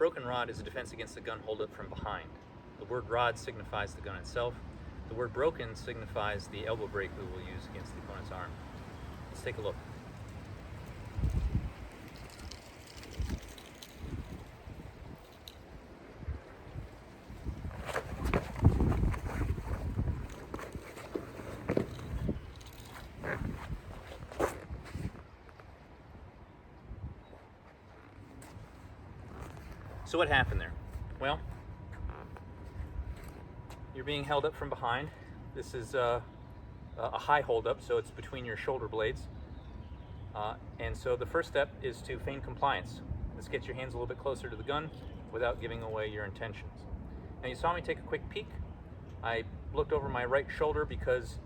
broken rod is a defense against the gun holdup from behind. The word rod signifies the gun itself. The word broken signifies the elbow break we will use against the opponent's arm. Let's take a look. So what happened there? Well, you're being held up from behind. This is a high holdup, so it's between your shoulder blades. And so the first step is to feign compliance. This gets your hands a little bit closer to the gun without giving away your intentions. Now you saw me take a quick peek. I looked over my right shoulder because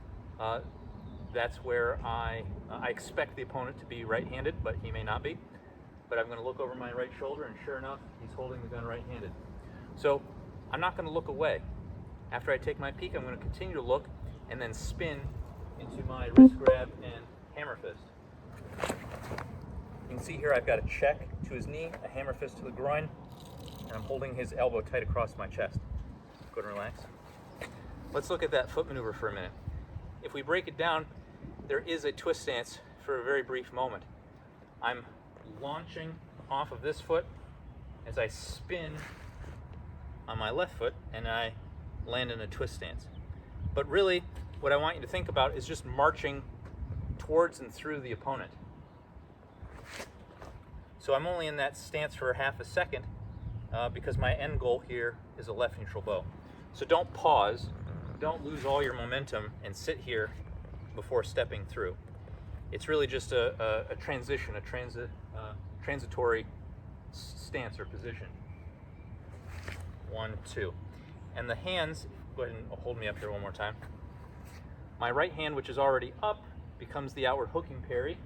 that's where I expect the opponent to be right-handed, but he may not be. But I'm going to look over my right shoulder, and sure enough, he's holding the gun right-handed. So I'm not going to look away. After I take my peek, I'm going to continue to look and then spin into my wrist grab and hammer fist. You can see here I've got a check to his knee, a hammer fist to the groin, and I'm holding his elbow tight across my chest. Go ahead and relax. Let's look at that foot maneuver for a minute. If we break it down, there is a twist stance for a very brief moment. I'm launching off of this foot as I spin on my left foot and I land in a twist stance. But really, what I want you to think about is just marching towards and through the opponent. So I'm only in that stance for half a second because my end goal here is a left neutral bow. So don't pause, don't lose all your momentum and sit here before stepping through. It's really just a transition, transitory stance or position. 1, 2. And the hands, go ahead and hold me up here one more time. My right hand, which is already up, becomes the outward hooking parry.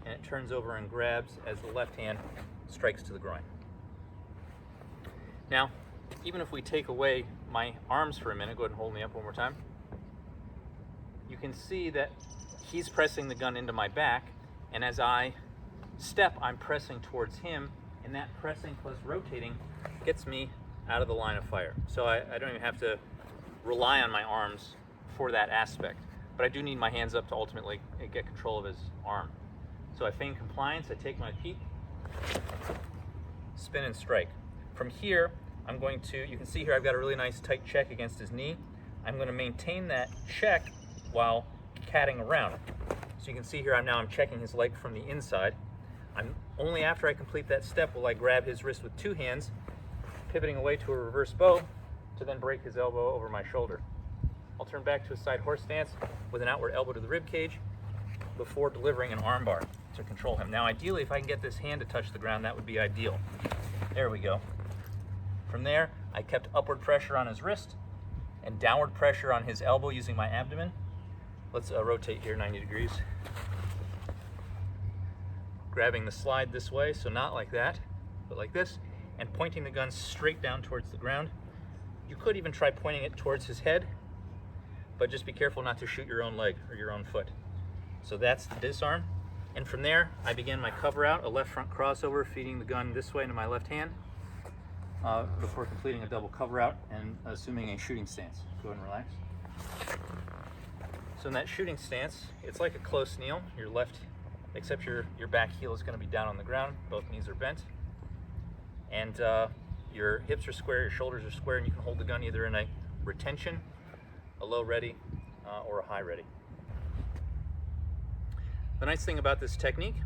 And it turns over and grabs as the left hand strikes to the groin. Now, even if we take away my arms for a minute, go ahead and hold me up one more time. You can see that he's pressing the gun into my back, and as I step, I'm pressing towards him, and that pressing plus rotating gets me out of the line of fire. So I don't even have to rely on my arms for that aspect, but I do need my hands up to ultimately get control of his arm. So I feign compliance, I take my peek, spin and strike. From here, I'm going to, you can see here I've got a really nice tight check against his knee. I'm going to maintain that check while catting around. So you can see here I'm checking his leg from the inside. I'm only after I complete that step will I grab his wrist with two hands, pivoting away to a reverse bow to then break his elbow over my shoulder. I'll turn back to a side horse stance with an outward elbow to the rib cage before delivering an arm bar to control him. Now ideally, if I can get this hand to touch the ground, that would be ideal. There we go. From there, I kept upward pressure on his wrist and downward pressure on his elbow using my abdomen. Let's rotate here 90 degrees. Grabbing the slide this way, so not like that, but like this, and pointing the gun straight down towards the ground. You could even try pointing it towards his head, but just be careful not to shoot your own leg or your own foot. So that's the disarm. And from there, I begin my cover out, a left front crossover, feeding the gun this way into my left hand, before completing a double cover out and assuming a shooting stance. Go ahead and relax. So in that shooting stance, it's like a close kneel. Your left, except your back heel is going to be down on the ground. Both knees are bent. And your hips are square, your shoulders are square, and you can hold the gun either in a retention, a low ready, or a high ready. The nice thing about this technique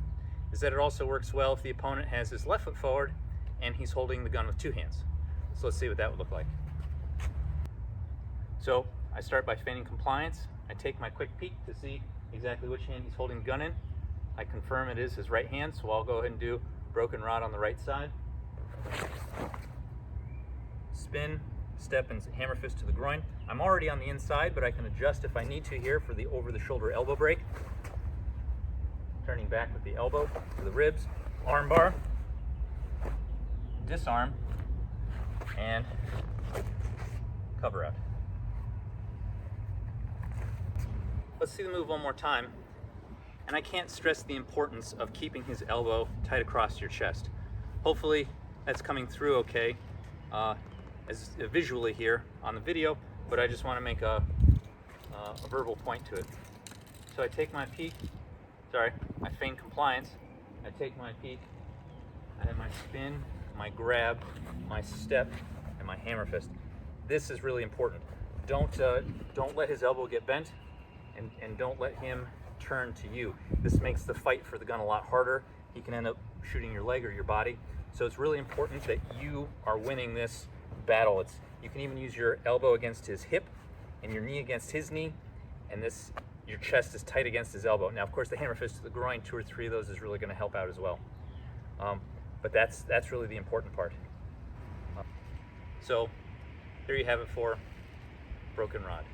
is that it also works well if the opponent has his left foot forward and he's holding the gun with two hands. So let's see what that would look like. So I start by feigning compliance. I take my quick peek to see exactly which hand he's holding the gun in. I confirm it is his right hand, so I'll go ahead and do broken rod on the right side. Spin, step, and hammer fist to the groin. I'm already on the inside, but I can adjust if I need to here for the over-the-shoulder elbow break. Turning back with the elbow to the ribs, arm bar, disarm, and cover out. Let's see the move one more time. And I can't stress the importance of keeping his elbow tight across your chest. Hopefully that's coming through okay as visually here on the video, but I just want to make a verbal point to it. So I take my peek, I feign compliance. I take my peek, I have my spin, my grab, my step, and my hammer fist. This is really important. Don't let his elbow get bent, and don't let him turn to you. This makes the fight for the gun a lot harder. He can end up shooting your leg or your body. So it's really important that you are winning this battle. You can even use your elbow against his hip and your knee against his knee, and your chest is tight against his elbow. Now, of course, the hammer fist to the groin, 2 or 3 of those is really going to help out as well. But that's really the important part. So there you have it for Broken Rod.